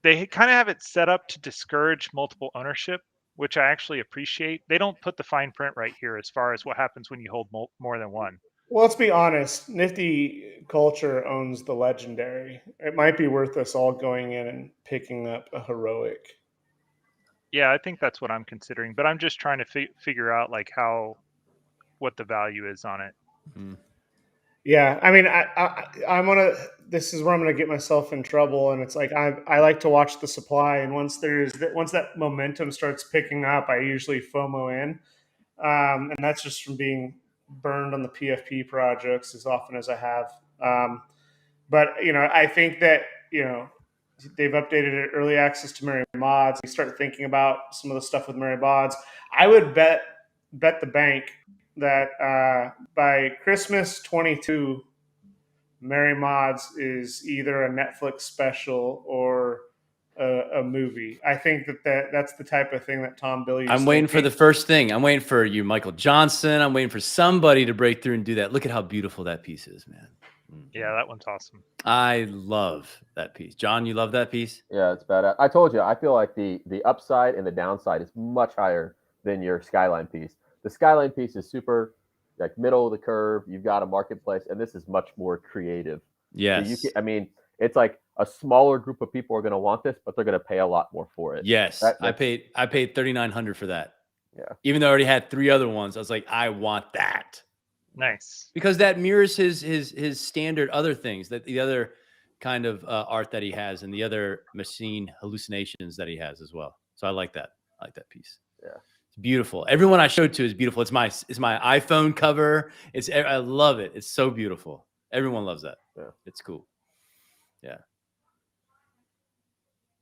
they kind of have it set up to discourage multiple ownership, which I actually appreciate. They don't put the fine print right here as far as what happens when you hold more than one. Well, let's be honest. Nifty Culture owns the legendary. It might be worth us all going in and picking up a heroic. Yeah, I think that's what I'm considering, but I'm just trying to figure out like what the value is on it. Hmm. Yeah, I mean, I'm gonna. This is where I'm gonna get myself in trouble, and it's like I like to watch the supply, and once that momentum starts picking up, I usually FOMO in, and that's just from being burned on the PFP projects as often as I have. But I think that they've updated early access to Mary Mods. You start thinking about some of the stuff with Mary Mods. I would bet the bank that by Christmas 22, Mary Mods is either a Netflix special or a movie. I think that's the type of thing that Tom Billy. I'm waiting for the first thing. I'm waiting for you, Michael Johnson. I'm waiting for somebody to break through and do that. Look at how beautiful that piece is, man. Yeah, that one's awesome. I love that piece. John, you love that piece? Yeah, it's badass. I told you, I feel like the upside and the downside is much higher than your Skyline piece. The Skyline piece is super like middle of the curve. You've got a marketplace, and this is much more creative. Yes. So it's like a smaller group of people are going to want this, but they're going to pay a lot more for it. Yes, I paid $3,900 for that. Yeah. Even though I already had 3 other ones, I was like, I want that. Nice. Because that mirrors his standard other things, that the other kind of art that he has, and the other machine hallucinations that he has as well. So I like that. I like that piece. Yeah. It's beautiful. Everyone I showed to is beautiful. It's my iPhone cover. I love it. It's so beautiful. Everyone loves that. Yeah. It's cool. Yeah.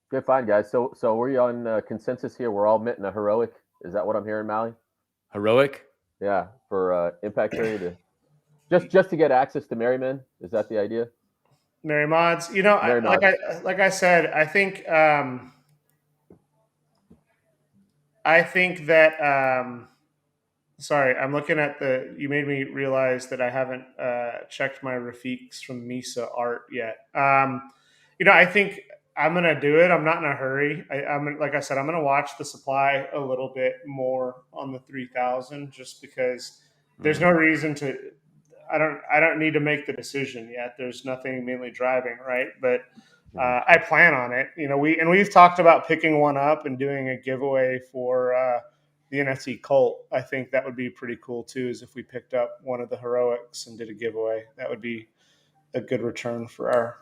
Good find, guys. So were you on consensus here? We're all minting a heroic. Is that what I'm hearing, Mally? Heroic? Yeah, for Impact Theory just to get access to Merryman. Is that the idea? Mary Mods. Like I said, I think that. Sorry, I'm looking at you made me realize that I haven't checked my Rafiqs from Misa art yet. I think I'm gonna do it. I'm not in a hurry. Like I said, I'm gonna watch the supply a little bit more on the 3000, just because there's no reason to. I don't need to make the decision yet. There's nothing mainly driving, right? But I plan on it. We've talked about picking one up and doing a giveaway for the NFT cult. I think that would be pretty cool too, is if we picked up one of the heroics and did a giveaway. That would be a good return for our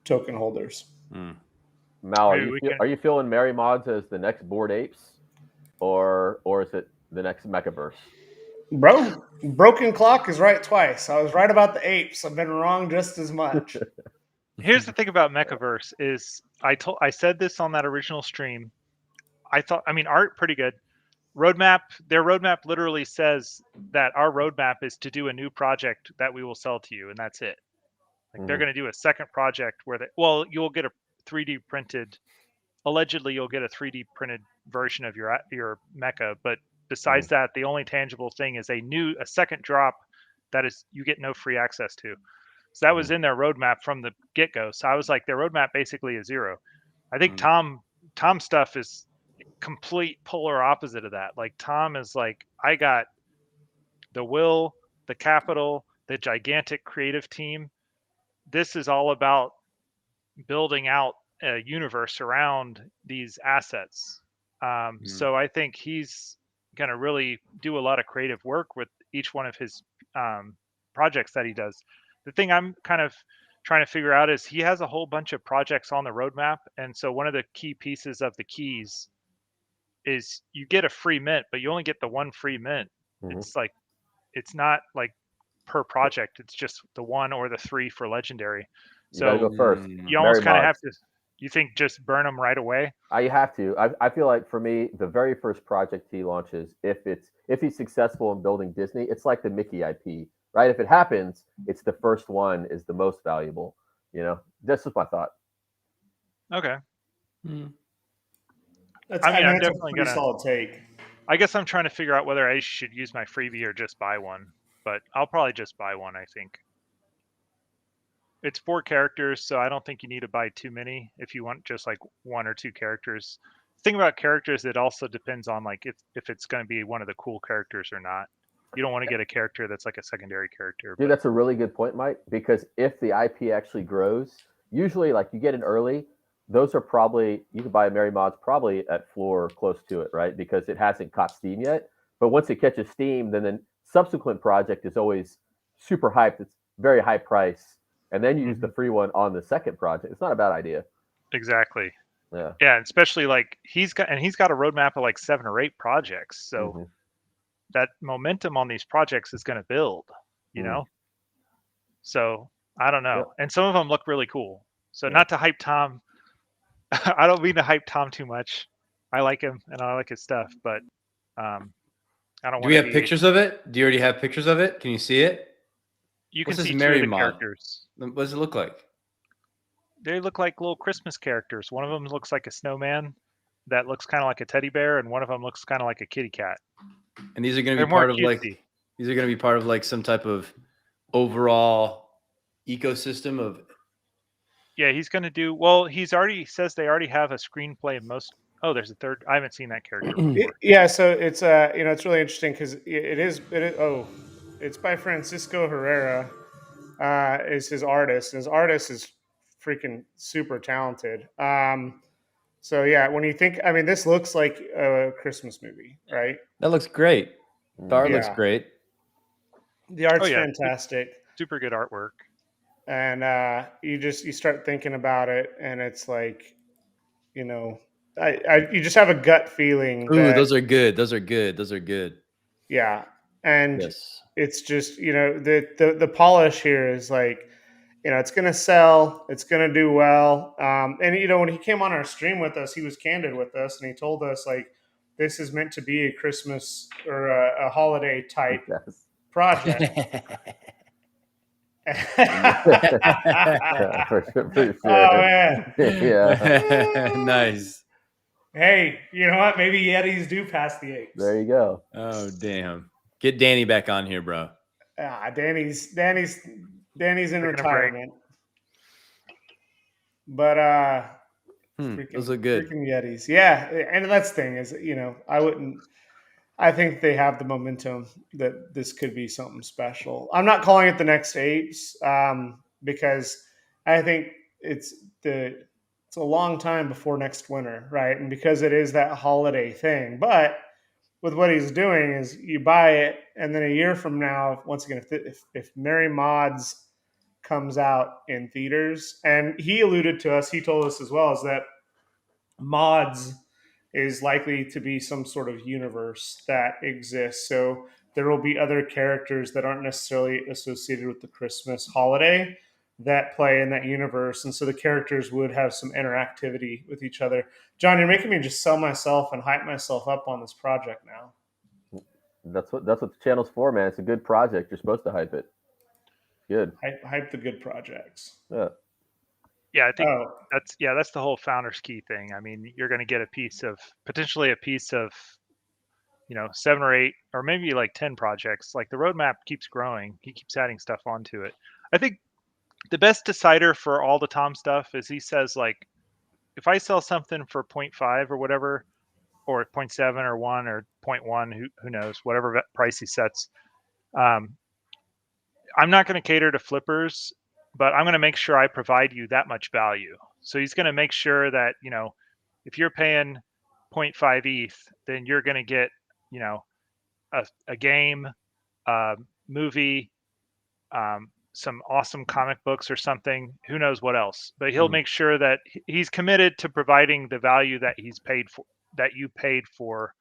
token holders. Mal, are you feeling Mary Mods as the next Bored Apes, or is it the next Mechaverse? Bro, broken clock is right twice. I was right about the apes. I've been wrong just as much. Here's the thing about Mechaverse is I said this on that original stream. Art pretty good. Their roadmap literally says that our roadmap is to do a new project that we will sell to you, and that's it. Like they're going to do a second project where you'll get a 3D printed. Allegedly, you'll get a 3D printed version of your mecha, but besides that, the only tangible thing is a second drop that is you get no free access to. So that was in their roadmap from the get-go. So I was like, their roadmap basically is 0. I think Tom stuff is complete polar opposite of that. Like Tom is like, I got the will, the capital, the gigantic creative team. This is all about building out a universe around these assets. So I think he's going to really do a lot of creative work with each one of his projects that he does. The thing I'm kind of trying to figure out is he has a whole bunch of projects on the roadmap. And so one of the key pieces of the keys is you get a free mint, but you only get the one free mint. It's like, it's not like per project. It's just the one or the three for legendary. You gotta So go first. you almost Mary kind of have Mods. to, you think just burn them right away? You have to. I feel like for me, the very first project he launches, if he's successful in building Disney, it's like the Mickey IP, right? If it happens, it's the first one is the most valuable. You know, that's just my thought. Okay. That's, I mean, I'm that's a definitely pretty gonna. solid take. I guess I'm trying to figure out whether I should use my freebie or just buy one, but I'll probably just buy one. I think it's 4 characters, so I don't think you need to buy too many if you want just like 1 or 2 characters. The thing about characters, it also depends on like if it's going to be one of the cool characters or not. You don't want to get a character that's like a secondary character. Dude, that's a really good point, Mike, because if the IP actually grows, usually like you get in early, those are probably, you can buy a Mary Mods probably at floor or close to it, right? Because it hasn't caught steam yet. But once it catches steam, then the subsequent project is always super hyped. It's very high price. And then you use the free one on the second project. It's not a bad idea. Exactly. Yeah. Yeah, especially like he's got a roadmap of like 7 or 8 projects. So that momentum on these projects is going to build, you know? So I don't know. And some of them look really cool. So not to hype Tom. I don't mean to hype Tom too much. I like him and I like his stuff, but I don't want to. Do we have pictures of it? Do you already have pictures of it? Can you see it? You What's can this see 2 Mary of the mod? characters. What does it look like? They look like little Christmas characters. One of them looks like a snowman that looks kind of like a teddy bear, and one of them looks kind of like a kitty cat. And these are going to They're be more part of cutesy. like these are going to be part of like some type of overall ecosystem of. Yeah, he's going to do well. He's already says they already have a screenplay of most. Oh, there's a third. I haven't seen that character before. Yeah, so it's it's really interesting because it is it's by Francisco Herrera, is his artist, and his artist is freaking super talented. So yeah, when you think, I mean, this looks like a Christmas movie, right? That looks great. The art looks great. The art's fantastic. Super good artwork. And you start thinking about it, and it's like, you know, you just have a gut feeling. Ooh, those are good. Those are good. Those are good. Yeah, and it's just, the polish here is like, it's going to sell, it's going to do well. And when he came on our stream with us, he was candid with us, and he told us like, this is meant to be a Christmas or a holiday type project. For sure. Oh man, yeah. Nice. Hey, you know what? Maybe Yetis do pass the apes. There you go. Oh damn! Get Danny back on here, bro. Danny's in retirement. But those look good. Freaking Yetis, yeah. And that's the thing is, I think they have the momentum that this could be something special. I'm not calling it the next apes, because I think it's a long time before next winter, right? And because it is that holiday thing. But with what he's doing is you buy it, and then a year from now, once again, if Mary Mods comes out in theaters, and he alluded to us, he told us as well, is that Mods is likely to be some sort of universe that exists. So there will be other characters that aren't necessarily associated with the Christmas holiday that play in that universe. And so the characters would have some interactivity with each other. John, you're making me just sell myself and hype myself up on this project now. That's what the channel's for, man. It's a good project. You're supposed to hype it. Good. Hype the good projects. Yeah, I think that's the whole founder's key thing. I mean, you're going to get potentially a piece of 7 or 8 or maybe like 10 projects. Like the roadmap keeps growing. He keeps adding stuff onto it. I think the best decider for all the Tom stuff is he says, like, if I sell something for 0.5 or whatever, or 0.7 or 1 or 0.1, who knows, whatever price he sets. I'm not going to cater to flippers, but I'm going to make sure I provide you that much value. So he's going to make sure that, if you're paying 0.5 ETH, then you're going to get, a game, movie, some awesome comic books or something, who knows what else, but he'll make sure that he's committed to providing the value that he's paid for, that you paid for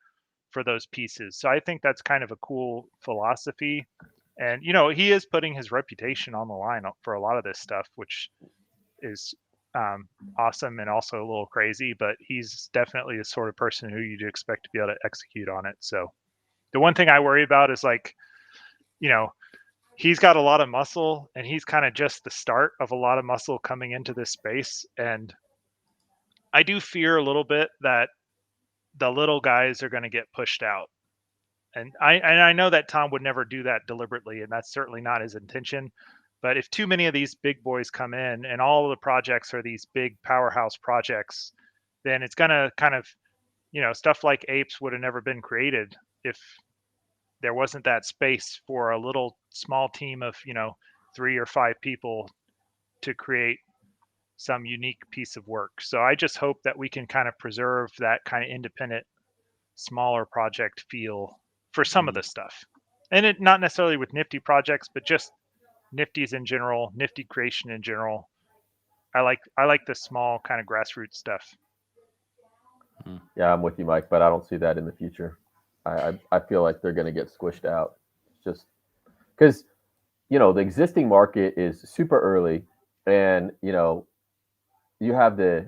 those pieces. So I think that's kind of a cool philosophy. And, he is putting his reputation on the line for a lot of this stuff, which is awesome and also a little crazy, but he's definitely the sort of person who you'd expect to be able to execute on it. So the one thing I worry about is he's got a lot of muscle, and he's kind of just the start of a lot of muscle coming into this space. And I do fear a little bit that the little guys are going to get pushed out. And I know that Tom would never do that deliberately, and that's certainly not his intention. But if too many of these big boys come in and all of the projects are these big powerhouse projects, then it's going to kind of, stuff like Apes would have never been created if there wasn't that space for a little small team of 3 or 5 people to create some unique piece of work. So I just hope that we can kind of preserve that kind of independent, smaller project feel for some of the stuff, and it not necessarily with nifty projects, but just nifties in general, nifty creation in general. I like the small kind of grassroots stuff. Yeah, I'm with you, Mike, but I don't see that in the future. I feel like they're going to get squished out. It's just because, the existing market is super early, and, you have the,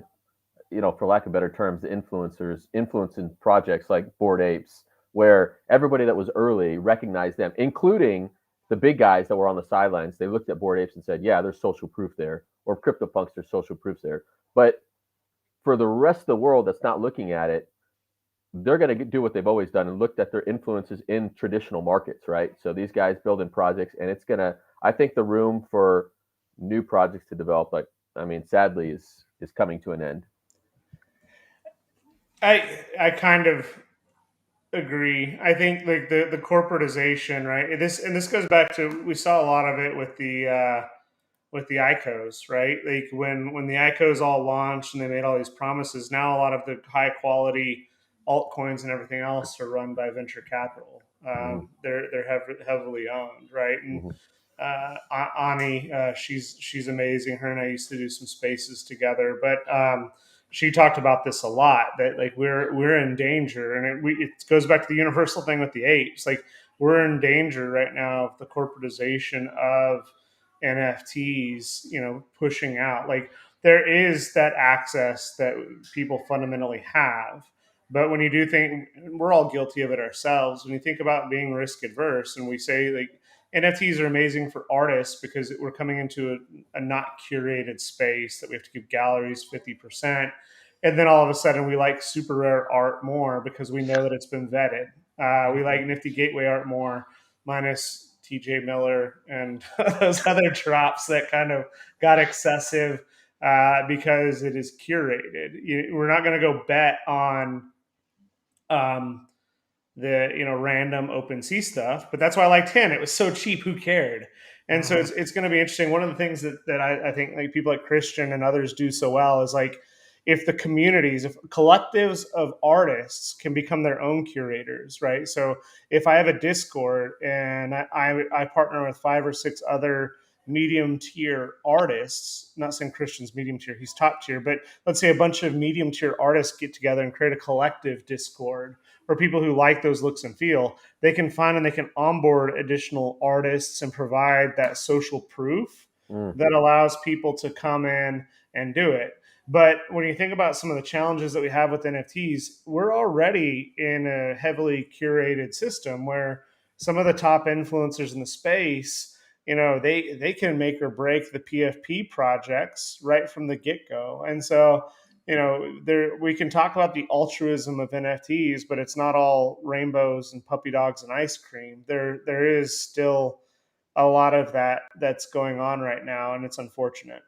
for lack of better terms, the influencers influencing projects like Bored Apes, where everybody that was early recognized them, including the big guys that were on the sidelines. They looked at Bored Apes and said, yeah, there's social proof there, or CryptoPunks, there's social proofs there. But for the rest of the world that's not looking at it, they're going to do what they've always done and looked at their influences in traditional markets, right? So these guys building projects, and it's going to, I think the room for new projects to develop, sadly, is coming to an end. I kind of agree. I think like the corporatization, right? This goes back to, we saw a lot of it with the ICOs, right? Like when the ICOs all launched and they made all these promises, now a lot of the high quality altcoins and everything else are run by venture capital. They're heavily owned, right? And Ani, she's amazing. Her and I used to do some spaces together, but she talked about this a lot, that like we're in danger, and it goes back to the universal thing with the apes. Like we're in danger right now of the corporatization of NFTs, pushing out. Like there is that access that people fundamentally have. But when you do think, we're all guilty of it ourselves, when you think about being risk adverse, and we say like NFTs are amazing for artists because we're coming into a not curated space that we have to give galleries 50%. And then all of a sudden we like super rare art more because we know that it's been vetted. We like nifty gateway art more, minus TJ Miller and those other drops that kind of got excessive because it is curated. We're not going to go bet on the random OpenSea stuff, but that's why I liked HEN. It was so cheap, who cared? And so it's going to be interesting. One of the things that I think like people like Christian and others do so well is like, if the communities, if collectives of artists can become their own curators, right? So if I have a Discord and I partner with 5 or 6 other medium tier artists, not saying Christian's medium tier, he's top tier, but let's say a bunch of medium tier artists get together and create a collective Discord for people who like those looks and feel, they can find and they can onboard additional artists and provide that social proof that allows people to come in and do it. But when you think about some of the challenges that we have with NFTs, we're already in a heavily curated system where some of the top influencers in the space, they can make or break the PFP projects right from the get-go. And so, we can talk about the altruism of NFTs, but it's not all rainbows and puppy dogs and ice cream. There is still a lot of that's going on right now, and it's unfortunate.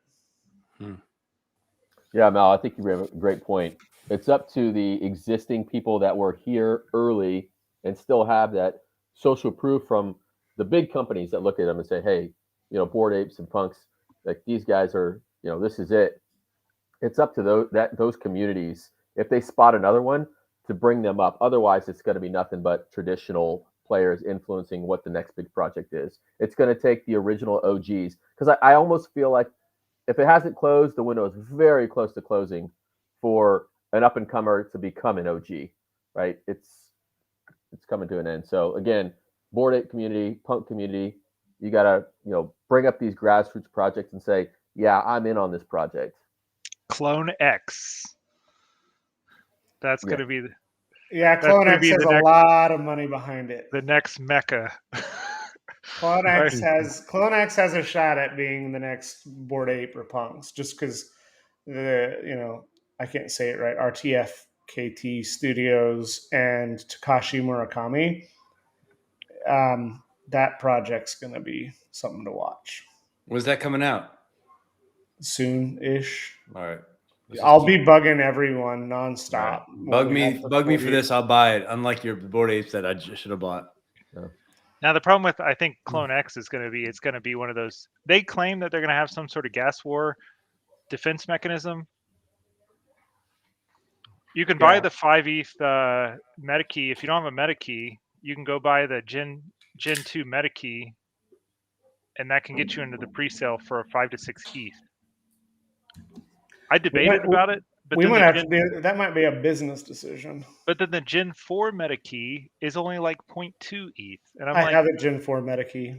Yeah, Mal, I think you have a great point. It's up to the existing people that were here early and still have that social proof from the big companies that look at them and say, hey, Bored Apes and Punks, like these guys are, this is it. It's up to those communities, if they spot another one, to bring them up. Otherwise, it's going to be nothing but traditional players influencing what the next big project is. It's going to take the original OGs, because I almost feel like if it hasn't closed, the window is very close to closing for an up and comer to become an OG, right? It's coming to an end. So again, Bored Ape community, Punk community, you gotta bring up these grassroots projects and say, yeah, I'm in on this project. Clone X. That's going to be Clone X has a lot of money behind it. The next mecca. Clone X has a shot at being the next Bored Ape or Punks, just because I can't say it right. RTFKT Studios and Takashi Murakami. That project's going to be something to watch. When's that coming out? Soon-ish. All right. I'll be bugging everyone nonstop. Right. Bug me for this. I'll buy it. Unlike your Bored Apes that I just should have bought. Yeah. Now the problem with I think Clone X is going to be it's going to be one of those. They claim that they're going to have some sort of gas war defense mechanism. You can buy the 5 ETH meta key. If you don't have a meta key, you can go buy the Gen 2 meta key, and that can get you into the pre-sale for 5 to 6 ETH. I debated about it, but that might be a business decision. But then the Gen 4 meta key is only like 0.2 ETH, and I have a Gen 4 meta key.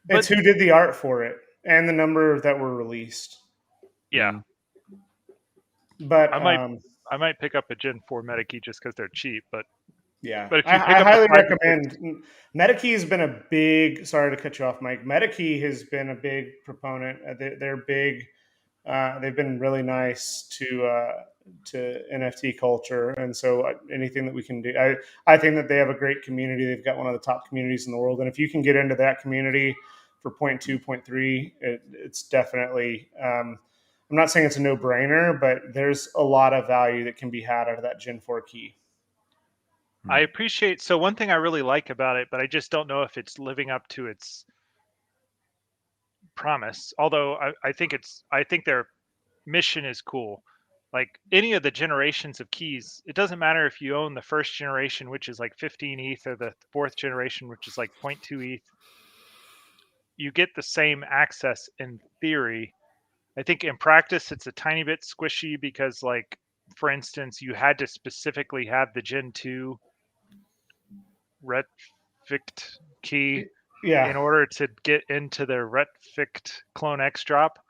It's who did the art for it and the number that were released. Yeah. But I might pick up a Gen 4 meta key just because they're cheap, but yeah. But if you I highly recommend. MetaKey has been a big. Sorry to cut you off, Mike. MetaKey has been a big proponent. They're big. They've been really nice to NFT culture, and so anything that we can do, I think that they have a great community. They've got one of the top communities in the world, and if you can get into that community for 0.2, 0.3, it's definitely. I'm not saying it's a no-brainer, but there's a lot of value that can be had out of that Gen 4 key. I appreciate. So one thing I really like about it, but I just don't know if it's living up to its promise. Although I think their mission is cool. Like any of the generations of keys, it doesn't matter if you own the first generation, which is like 15 ETH, or the fourth generation, which is like 0.2 ETH. You get the same access in theory. I think in practice, it's a tiny bit squishy because, like, for instance, you had to specifically have the Gen 2 Retfict key in order to get into the Retfict Clone X drop.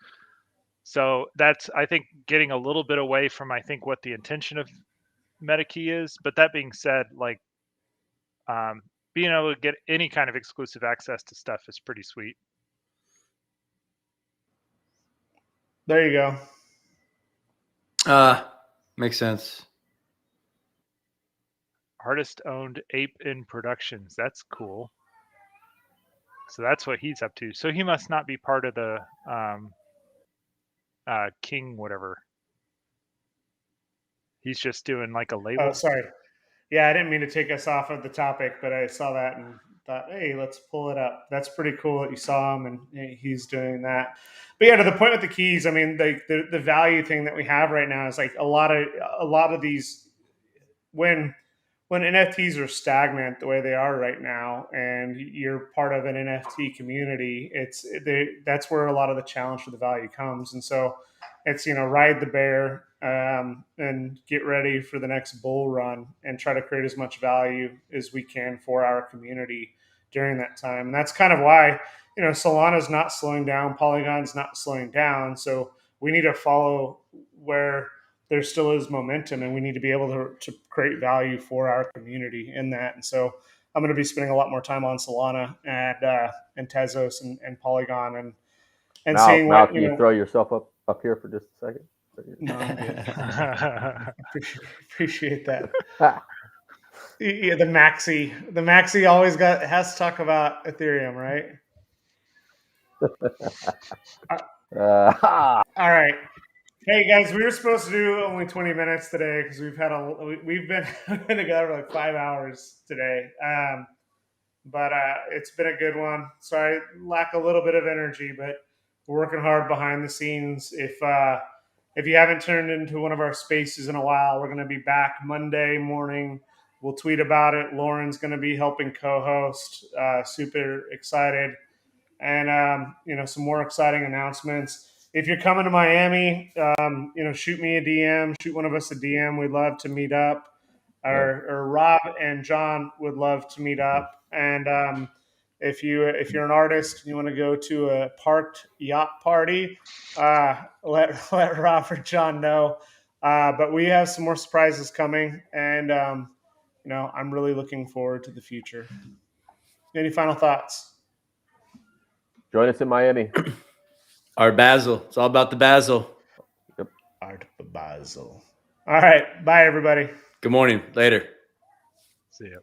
So that's, I think, getting a little bit away from, I think, what the intention of MetaKey is. But that being said, like, being able to get any kind of exclusive access to stuff is pretty sweet. There you go. Makes sense. Artist-owned Ape in Productions. That's cool. So that's what he's up to. So he must not be part of the King whatever. He's just doing like a label. Oh, sorry. Yeah, I didn't mean to take us off of the topic, but I saw that and thought, hey, let's pull it up. That's pretty cool that you saw him and he's doing that. But yeah, to the point with the keys, I mean, the value thing that we have right now is like a lot of these when NFTs are stagnant the way they are right now, and you're part of an NFT community, that's where a lot of the challenge for the value comes. And so it's, ride the bear and get ready for the next bull run and try to create as much value as we can for our community during that time. And that's kind of why, Solana's not slowing down, Polygon's not slowing down. So we need to follow where there still is momentum, and we need to be able to create value for our community in that. And so I'm going to be spending a lot more time on Solana and Tezos and Polygon and now, seeing what, can you throw yourself up here for just a second? No, I'm good. Appreciate that. Yeah, the Maxi always has to talk about Ethereum, right? All right. Hey guys, we were supposed to do only 20 minutes today because we've been been together for like 5 hours today. But it's been a good one. So I lack a little bit of energy, but we're working hard behind the scenes. If you haven't turned into one of our spaces in a while, we're going to be back Monday morning. We'll tweet about it. Lauren's going to be helping co-host. Super excited, and some more exciting announcements. If you're coming to Miami, shoot me a DM, shoot one of us a DM. We'd love to meet up. Or Rob and John would love to meet up. And if you're an artist and you want to go to a parked yacht party, let Rob or John know. But we have some more surprises coming, and I'm really looking forward to the future. Any final thoughts? Join us in Miami. Our Basel. It's all about the Basel. Art of Basel. All right. Bye, everybody. Good morning. Later. See ya.